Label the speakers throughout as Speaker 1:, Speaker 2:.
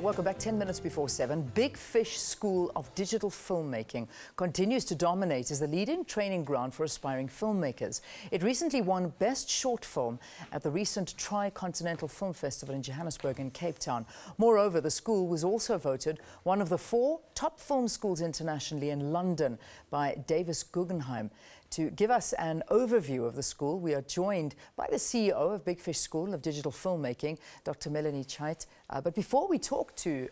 Speaker 1: Welcome back. 10 minutes before 7. Big Fish School of Digital Filmmaking continues to dominate as the leading training ground for aspiring filmmakers. It recently won Best Short Film at the recent Tri-Continental Film Festival in Johannesburg and Cape Town. Moreover, the school was also voted one of the 4 top film schools internationally in London by Davis Guggenheim. To give us an overview of the school, we are joined by the CEO of Big Fish School of Digital Filmmaking, Dr. Melanie Chait. But before we talk to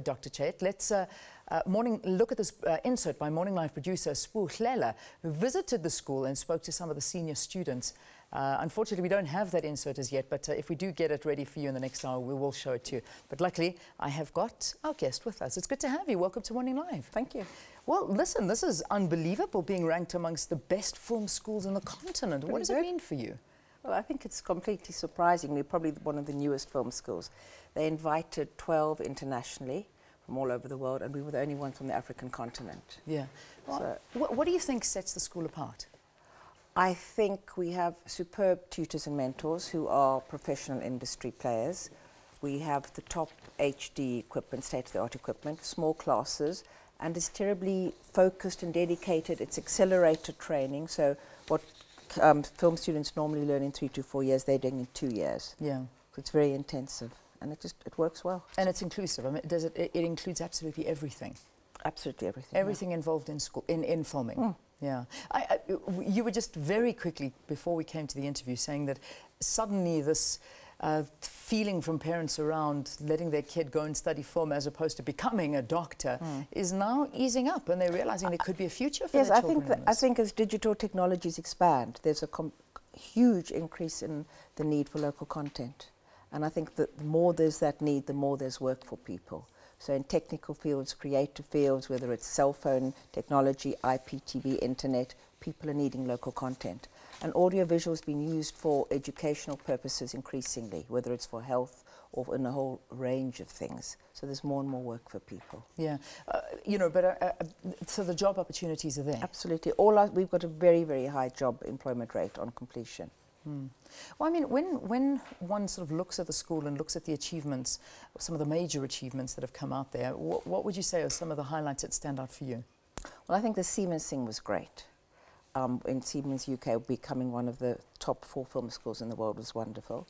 Speaker 1: Dr. Chait, let's look at this insert by Morning Live producer Spoo Hlela, who visited the school and spoke to some of the senior students. Unfortunately, we don't have that insert as yet, but if we do get it ready for you in the next hour, we will show it to you. But luckily, I have got our guest with us. It's good to have you. Welcome to Morning Live.
Speaker 2: Thank you.
Speaker 1: Well, listen, this is unbelievable, being ranked amongst the best film schools in the continent. What does it mean for you?
Speaker 2: Well, I think it's completely surprising. We're probably one of the newest film schools. They invited 12 internationally from all over the world, and we were the only ones from the African continent.
Speaker 1: Yeah. Well, so, what do you think sets the school apart?
Speaker 2: I think we have superb tutors and mentors who are professional industry players. We have the top HD equipment, state-of-the-art equipment, small classes, and it's terribly focused and dedicated. It's accelerated training, so what film students normally learn in 3 to 4 years, they're doing in 2 years.
Speaker 1: Yeah.
Speaker 2: So it's very intensive, and it works well.
Speaker 1: And it's inclusive. I mean, it includes absolutely everything.
Speaker 2: Absolutely everything.
Speaker 1: Everything involved in school, in filming. Mm. Yeah. You were just very quickly, before we came to the interview, saying that suddenly this feeling from parents around letting their kid go and study film as opposed to becoming a doctor is now easing up, and they're realizing there could be a future for their children.
Speaker 2: Yes, I think as digital technologies expand, there's a huge increase in the need for local content. And I think that the more there's that need, the more there's work for people. So in technical fields, creative fields, whether it's cell phone technology, IPTV, internet, people are needing local content. And audiovisual has been used for educational purposes increasingly, whether it's for health or in a whole range of things. So there's more and more work for people.
Speaker 1: Yeah, you know, so the job opportunities are there.
Speaker 2: Absolutely. We've got a very, very high job employment rate on completion.
Speaker 1: Hmm. Well, I mean, when one sort of looks at the school and looks at the achievements, some of the major achievements that have come out there, what would you say are some of the highlights that stand out for you?
Speaker 2: Well, I think the Siemens thing was great. In Siemens UK, becoming one of the top 4 film schools in the world was wonderful.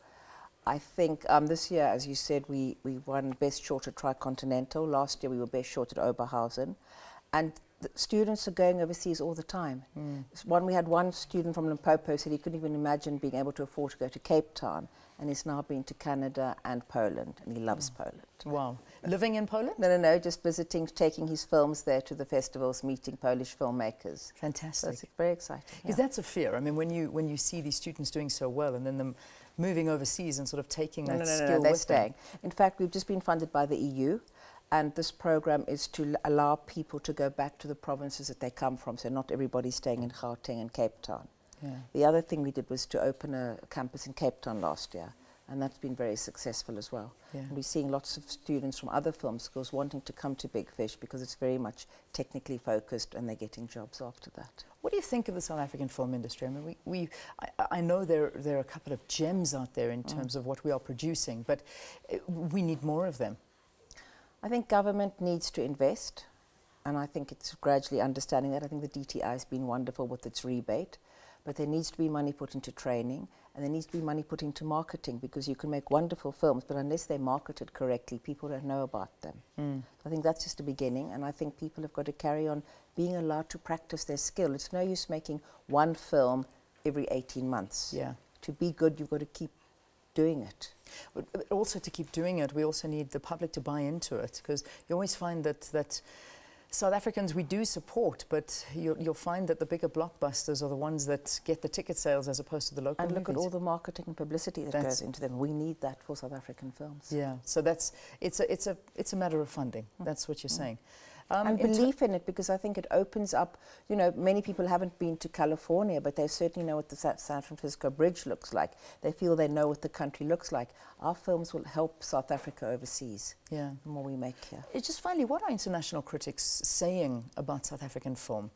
Speaker 2: I think this year, as you said, we won Best Short at Tri-Continental. Last year we were Best Short at Oberhausen. And the students are going overseas all the time. We had one student from Limpopo said he couldn't even imagine being able to afford to go to Cape Town, and he's now been to Canada and Poland, and he loves Poland.
Speaker 1: Wow. Living in Poland?
Speaker 2: No, just visiting, taking his films there to the festivals, meeting Polish filmmakers.
Speaker 1: Fantastic. So
Speaker 2: it's very exciting.
Speaker 1: Because that's a fear. I mean, when you see these students doing so well and then them moving overseas and sort of taking that skill
Speaker 2: they're
Speaker 1: with
Speaker 2: staying.
Speaker 1: them.
Speaker 2: In fact, we've just been funded by the EU, and this program is to allow people to go back to the provinces that they come from, so not everybody's staying in Gauteng and Cape Town.
Speaker 1: Yeah.
Speaker 2: The other thing we did was to open a campus in Cape Town last year, and that's been very successful as well.
Speaker 1: Yeah.
Speaker 2: And we're seeing lots of students from other film schools wanting to come to Big Fish because it's very much technically focused, and they're getting jobs after that.
Speaker 1: What do you think of the South African film industry? I mean, I know there are a couple of gems out there in terms of what we are producing, but we need more of them.
Speaker 2: I think government needs to invest, and I think it's gradually understanding that. I think the DTI has been wonderful with its rebate, but there needs to be money put into training, and there needs to be money put into marketing, because you can make wonderful films, but unless they're marketed correctly, people don't know about them. I think that's just the beginning, and I think people have got to carry on being allowed to practice their skill. It's no use making one film every 18 months.
Speaker 1: Yeah.
Speaker 2: To be good, you've got to keep doing it.
Speaker 1: But also to keep doing it, we also need the public to buy into it, because you always find that South Africans we do support, but you'll find that the bigger blockbusters are the ones that get the ticket sales as opposed to the local movies.
Speaker 2: And look at all the marketing and publicity that goes into them. We need that for South African films.
Speaker 1: Yeah, so it's a matter of funding. That's what you're saying.
Speaker 2: And belief in it, because I think it opens up, you know, many people haven't been to California, but they certainly know what the San Francisco Bridge looks like. They feel they know what the country looks like. Our films will help South Africa overseas. Yeah. The more we make here.
Speaker 1: It's just finally, what are international critics saying about South African film?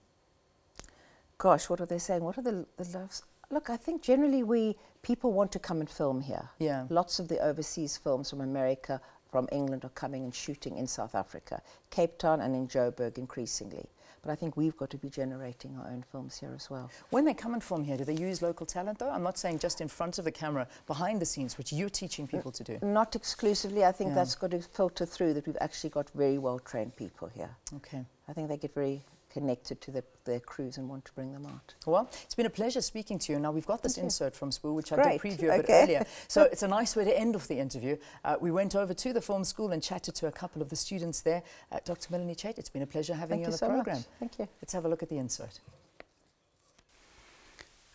Speaker 2: Gosh, what are they saying? What are the loves? Look, I think generally people want to come and film here.
Speaker 1: Yeah.
Speaker 2: Lots of the overseas films from America from England are coming and shooting in South Africa, Cape Town and in Joburg increasingly. But I think we've got to be generating our own films here as well.
Speaker 1: When they come and film here, do they use local talent though? I'm not saying just in front of the camera, behind the scenes, which you're teaching people to do.
Speaker 2: Not exclusively. I think that's got to filter through that we've actually got very well-trained people here.
Speaker 1: Okay.
Speaker 2: I think they get very connected to their crews and want to bring them out.
Speaker 1: Well, it's been a pleasure speaking to you. Now, we've got this insert from Spoo, which I did
Speaker 2: Great.
Speaker 1: preview a bit earlier. So it's a nice way to end off the interview. We went over to the film school and chatted to a couple of the students there. Dr. Melanie Chait, it's been a pleasure having you on the program.
Speaker 2: Thank you.
Speaker 1: Let's have a look at the insert.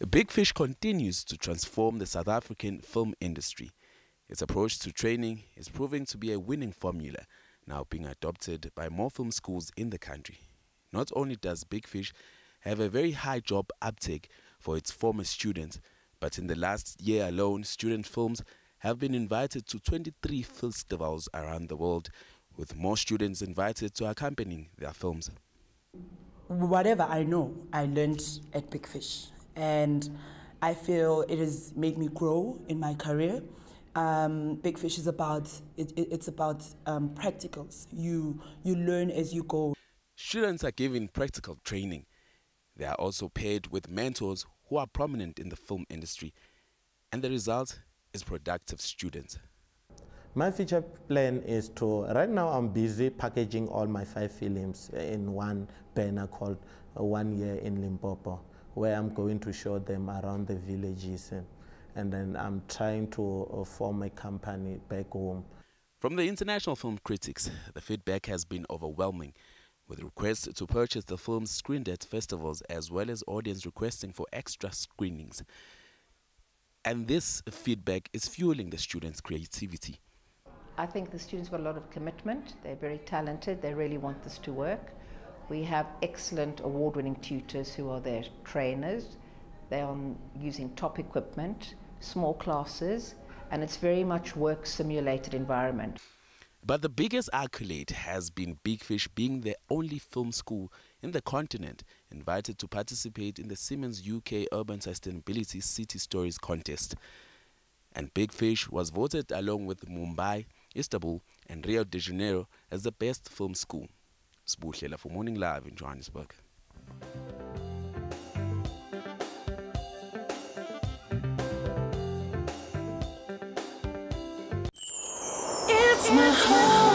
Speaker 3: Big Fish continues to transform the South African film industry. Its approach to training is proving to be a winning formula, now being adopted by more film schools in the country. Not only does Big Fish have a very high job uptake for its former students, but in the last year alone, student films have been invited to 23 festivals around the world, with more students invited to accompany their films.
Speaker 4: Whatever I know, I learned at Big Fish, and I feel it has made me grow in my career. Big Fish is about practicals. You learn as you go.
Speaker 3: Students are given practical training. They are also paired with mentors who are prominent in the film industry, and the result is productive students.
Speaker 5: My future plan is to, right now I'm busy packaging all my 5 films in one banner called 1 Year in Limpopo, where I'm going to show them around the villages, and then I'm trying to form a company back home.
Speaker 3: From the international film critics, the feedback has been overwhelming, with requests to purchase the films screened at festivals as well as audience requesting for extra screenings. And this feedback is fueling the students' creativity.
Speaker 2: I think the students got a lot of commitment. They're very talented. They really want this to work. We have excellent award-winning tutors who are their trainers. They are using top equipment, small classes, and it's very much work simulated environment.
Speaker 3: But the biggest accolade has been Big Fish being the only film school in the continent invited to participate in the Siemens UK Urban Sustainability City Stories contest. And Big Fish was voted along with Mumbai, Istanbul and Rio de Janeiro as the best film school. Sbuhlela for Morning Live in Johannesburg.
Speaker 6: It's my home.